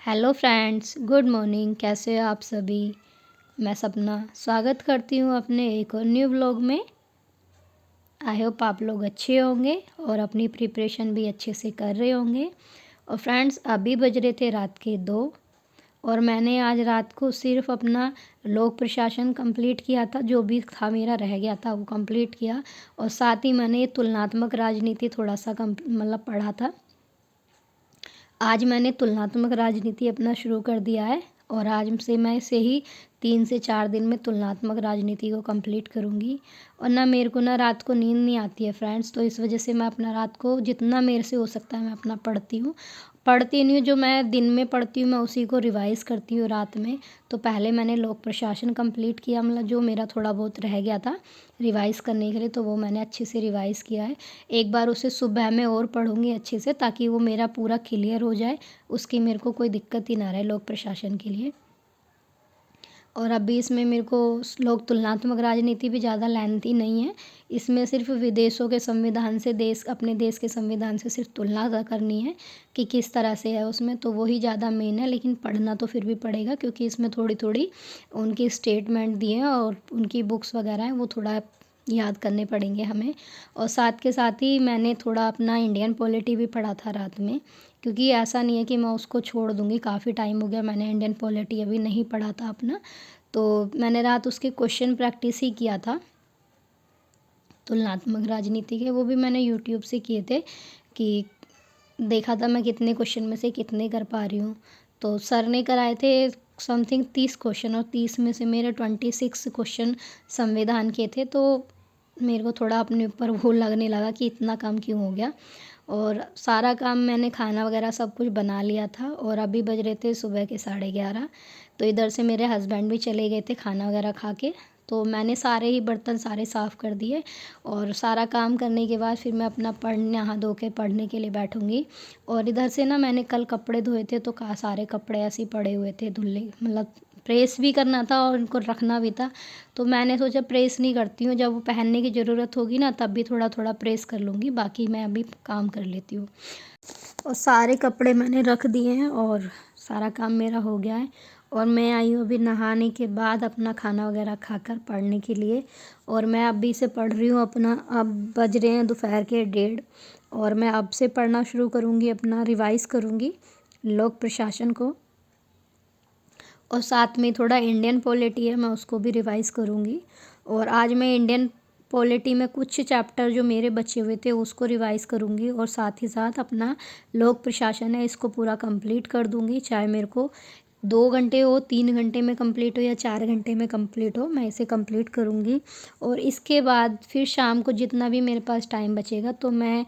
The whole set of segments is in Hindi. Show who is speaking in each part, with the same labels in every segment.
Speaker 1: Hello friends, good morning. कैसे हो आप सभी? मैं सपना स्वागत करती हूँ अपने एक और न्यू व्लॉग में। आई होप आप लोग अच्छे होंगे और अपनी प्रिपरेशन भी अच्छे से कर रहे होंगे। और फ्रेंड्स, अभी बज रहे थे रात के 2 और मैंने आज रात को सिर्फ अपना लोक प्रशासन कंप्लीट किया था। जो भी था मेरा रह गया था वो कंप्लीट किया। और साथ ही मैंने तुलनात्मक राजनीति थोड़ा सा पढ़ा था। आज मैंने तुलनात्मक राजनीति अपना शुरू कर दिया है और आज से मैं इसे ही 3 से 4 दिन में तुलनात्मक राजनीति को कंप्लीट करूँगी। और ना मेरे को ना रात को नींद नहीं आती है फ्रेंड्स, तो इस वजह से मैं अपना रात को जितना मेरे से हो सकता है मैं अपना पढ़ती हूँ। पढ़ती नहीं हूँ, जो मैं दिन में पढ़ती हूँ मैं उसी को रिवाइज़ करती हूँ रात में। तो पहले मैंने लोक प्रशासन कंप्लीट किया, मतलब जो मेरा थोड़ा बहुत रह गया था रिवाइज़ करने के लिए, तो वो मैंने अच्छे से रिवाइज़ किया है। एक बार उसे सुबह में और पढ़ूँगी अच्छे से, ताकि वो मेरा पूरा क्लियर हो जाए, उसकी मेरे को कोई दिक्कत ही ना रहे लोक प्रशासन के लिए। और अभी इसमें मेरे को लोक तुलनात्मक राजनीति भी ज़्यादा लेंथी नहीं है। इसमें सिर्फ विदेशों के संविधान से अपने देश के संविधान से सिर्फ तुलना करनी है कि किस तरह से है उसमें, तो वही ज़्यादा मेन है। लेकिन पढ़ना तो फिर भी पड़ेगा, क्योंकि इसमें थोड़ी थोड़ी उनकी स्टेटमेंट दिए हैं और उनकी बुक्स वगैरह हैं, वो थोड़ा याद करने पड़ेंगे हमें। और साथ के साथ ही मैंने थोड़ा अपना इंडियन पॉलिटी भी पढ़ा था रात में, क्योंकि ऐसा नहीं है कि मैं उसको छोड़ दूँगी। काफ़ी टाइम हो गया मैंने इंडियन पॉलिटी अभी नहीं पढ़ा था अपना, तो मैंने रात उसके क्वेश्चन प्रैक्टिस ही किया था तुलनात्मक राजनीति के। वो भी मैंने यूट्यूब से किए थे कि देखा था मैं कितने क्वेश्चन में से कितने कर पा रही हूँ। तो सर ने कराए थे समथिंग 30 क्वेश्चन और 30 में से मेरे 26 क्वेश्चन संविधान के थे। तो मेरे को थोड़ा अपने ऊपर वो लगने लगा कि इतना काम क्यों हो गया। और सारा काम मैंने खाना वगैरह सब कुछ बना लिया था और अभी बज रहे थे सुबह के 11:30। तो इधर से मेरे हस्बैंड भी चले गए थे खाना वगैरह खा के, तो मैंने सारे ही बर्तन सारे साफ़ कर दिए। और सारा काम करने के बाद फिर मैं अपना नहा धो के पढ़ने के लिए बैठूँगी। और इधर से ना मैंने कल कपड़े धोए थे, तो सारे कपड़े ऐसे ही पड़े हुए थे धुलने, मतलब प्रेस भी करना था और उनको रखना भी था। तो मैंने सोचा प्रेस नहीं करती हूँ, जब वो पहनने की ज़रूरत होगी ना तब भी थोड़ा थोड़ा प्रेस कर लूँगी, बाकी मैं अभी काम कर लेती हूँ। और सारे कपड़े मैंने रख दिए हैं और सारा काम मेरा हो गया है। और मैं आई हूँ अभी नहाने के बाद अपना खाना वगैरह खाकर पढ़ने के लिए। और मैं अभी से पढ़ रही हूँ अपना, अब बज रहे हैं दोपहर के 1:30 और मैं अब से पढ़ना शुरू करूँगी, अपना रिवाइज़ करूँगी लोक प्रशासन को। और साथ में थोड़ा इंडियन पॉलिटी है, मैं उसको भी रिवाइज़ करूँगी। और आज मैं इंडियन पॉलिटी में कुछ चैप्टर जो मेरे बचे हुए थे उसको रिवाइज़ करूँगी और साथ ही साथ अपना लोक प्रशासन है इसको पूरा कंप्लीट कर दूँगी। चाहे मेरे को 2 घंटे हो, 3 घंटे में कंप्लीट हो या 4 घंटे में कंप्लीट हो, मैं इसे कंप्लीट करूँगी। और इसके बाद फिर शाम को जितना भी मेरे पास टाइम बचेगा, तो मैं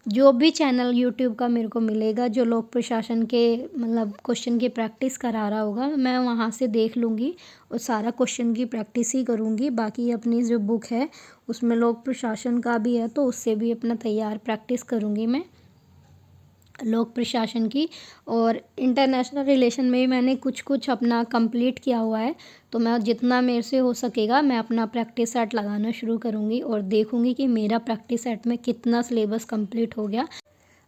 Speaker 1: जो भी चैनल यूट्यूब का मेरे को मिलेगा जो लोक प्रशासन के मतलब क्वेश्चन की प्रैक्टिस करा रहा होगा, मैं वहाँ से देख लूँगी और सारा क्वेश्चन की प्रैक्टिस ही करूँगी। बाकी अपनी जो बुक है उसमें लोक प्रशासन का भी है, तो उससे भी अपना तैयार प्रैक्टिस करूँगी मैं लोक प्रशासन की। और इंटरनेशनल रिलेशन में भी मैंने कुछ कुछ अपना कंप्लीट किया हुआ है, तो मैं जितना मेरे से हो सकेगा मैं अपना प्रैक्टिस सेट लगाना शुरू करूँगी और देखूँगी कि मेरा प्रैक्टिस सेट में कितना सिलेबस कंप्लीट हो गया।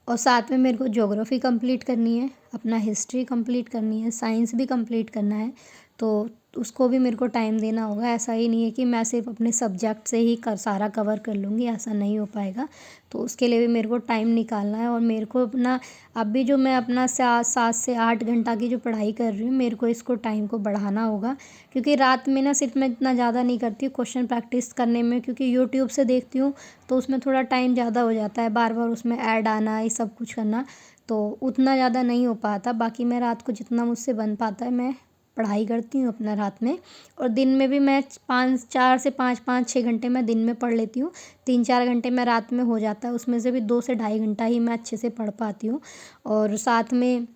Speaker 1: और साथ में मेरे को ज्योग्राफी कंप्लीट करनी है, अपना हिस्ट्री कंप्लीट करनी है, साइंस भी कंप्लीट करना है, तो उसको भी मेरे को टाइम देना होगा। ऐसा ही नहीं है कि मैं सिर्फ अपने सब्जेक्ट से ही सारा कवर कर लूँगी, ऐसा नहीं हो पाएगा। तो उसके लिए भी मेरे को टाइम निकालना है। और मेरे को अपना अभी जो मैं अपना 7 से 8 घंटा की जो पढ़ाई कर रही हूँ, मेरे को इसको टाइम को बढ़ाना होगा, क्योंकि रात में ना सिर्फ मैं इतना ज़्यादा नहीं करती हूँ क्वेश्चन प्रैक्टिस करने में, क्योंकि यूट्यूब से देखती हूँ तो उसमें थोड़ा टाइम ज़्यादा हो जाता है, बार बार उसमें ऐड आना ये सब कुछ करना, तो उतना ज़्यादा नहीं हो पाता। बाकी मैं रात को जितना मुझसे बन पाता है मैं पढ़ाई करती हूँ अपना रात में। और दिन में भी मैं 4 से 5 5-6 घंटे मैं दिन में पढ़ लेती हूँ। 3-4 घंटे मैं रात में हो जाता है, उसमें से भी 2 से ढाई घंटा ही मैं अच्छे से पढ़ पाती हूँ। और साथ में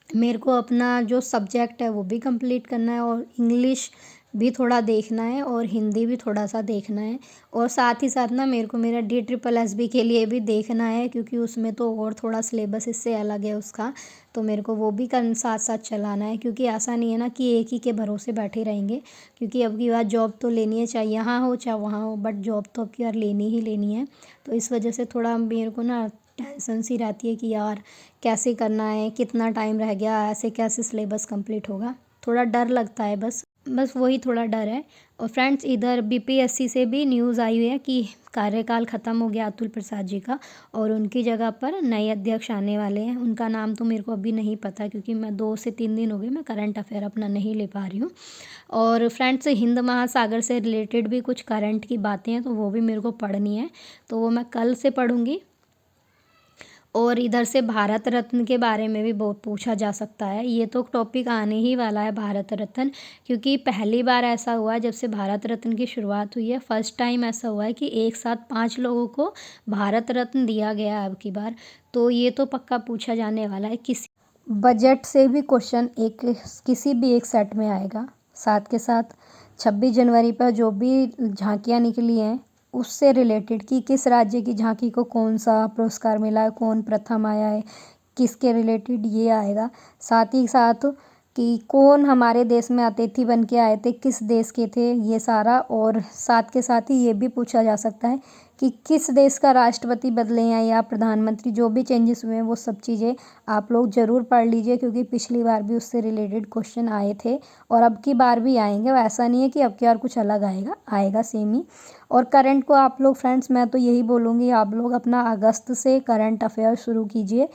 Speaker 1: मेरे को अपना जो सब्जेक्ट है वो भी कंप्लीट करना है और इंग्लिश भी थोड़ा देखना है और हिंदी भी थोड़ा सा देखना है। और साथ ही साथ ना मेरे को मेरा DSSB के लिए भी देखना है, क्योंकि उसमें तो और थोड़ा सिलेबस इससे अलग है उसका, तो मेरे को वो भी साथ साथ चलाना है, क्योंकि ऐसा नहीं है ना कि एक ही के भरोसे बैठे रहेंगे, क्योंकि अब की बार जॉब तो लेनी है, चाहे यहाँ हो चाहे वहाँ हो, बट जॉब तो अब की बार लेनी ही लेनी है। तो इस वजह से थोड़ा मेरे को ना टेंशन सी रहती है कि यार कैसे करना है, कितना टाइम रह गया, ऐसे कैसे सिलेबस कंप्लीट होगा, थोड़ा डर लगता है बस। बस वही थोड़ा डर है। और फ्रेंड्स इधर बीपीएससी से भी न्यूज़ आई हुई है कि कार्यकाल ख़त्म हो गया अतुल प्रसाद जी का, और उनकी जगह पर नए अध्यक्ष आने वाले हैं। उनका नाम तो मेरे को अभी नहीं पता, क्योंकि मैं 2 से 3 दिन हो गए मैं करंट अफेयर अपना नहीं ले पा रही हूँ। और फ्रेंड्स हिंद महासागर से रिलेटेड भी कुछ करंट की बातें हैं, तो वो भी मेरे को पढ़नी है, तो वो मैं कल से पढ़ूँगी। और इधर से भारत रत्न के बारे में भी बहुत पूछा जा सकता है। ये तो टॉपिक आने ही वाला है भारत रत्न, क्योंकि पहली बार ऐसा हुआ है जब से भारत रत्न की शुरुआत हुई है, फर्स्ट टाइम ऐसा हुआ है कि एक साथ 5 लोगों को भारत रत्न दिया गया है अब की बार। तो ये तो पक्का पूछा जाने वाला है। किसी बजट से भी क्वेश्चन एक किसी भी एक सेट में आएगा। साथ के साथ 26 जनवरी पर जो भी झांकियाँ निकली हैं उससे रिलेटेड कि किस राज्य की झांकी को कौन सा पुरस्कार मिला है, कौन प्रथम आया है, किसके रिलेटेड ये आएगा। साथ ही साथ कि कौन हमारे देश में अतिथि बन के आए थे, किस देश के थे, ये सारा। और साथ के साथ ही ये भी पूछा जा सकता है कि किस देश का राष्ट्रपति बदले हैं या प्रधानमंत्री, जो भी चेंजेस हुए हैं वो सब चीज़ें आप लोग ज़रूर पढ़ लीजिए, क्योंकि पिछली बार भी उससे रिलेटेड क्वेश्चन आए थे और अब की बार भी आएंगे। ऐसा नहीं है कि अब की बार कुछ अलग आएगा सेम ही। और करंट को आप लोग फ्रेंड्स, मैं तो यही बोलूँगी, आप लोग अपना अगस्त से करंट अफेयर शुरू कीजिए।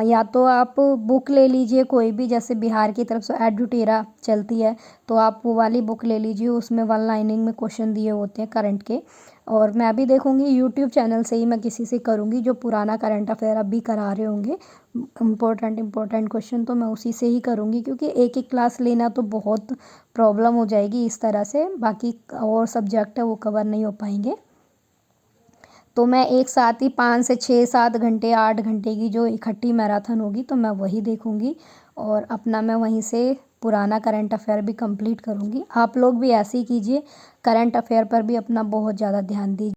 Speaker 1: या तो आप बुक ले लीजिए कोई भी, जैसे बिहार की तरफ से एडुटेरा चलती है, तो आप वो वाली बुक ले लीजिए, उसमें वन लाइनिंग में क्वेश्चन दिए होते हैं करंट के। और मैं भी देखूंगी यूट्यूब चैनल से ही मैं किसी से करूंगी जो पुराना करंट अफेयर अभी करा रहे होंगे, इम्पोर्टेंट क्वेश्चन, तो मैं उसी से ही करूंगी, क्योंकि एक एक क्लास लेना तो बहुत प्रॉब्लम हो जाएगी इस तरह से, बाकी और सब्जेक्ट है वो कवर नहीं हो पाएंगे। तो मैं एक साथ ही 5 से 6 7 घंटे 8 घंटे की जो इकट्ठी मैराथन होगी तो मैं वही देखूंगी, और अपना मैं वहीं से पुराना करंट अफेयर भी कंप्लीट करूंगी। आप लोग भी ऐसे ही कीजिए, करंट अफेयर पर भी अपना बहुत ज़्यादा ध्यान दीजिए।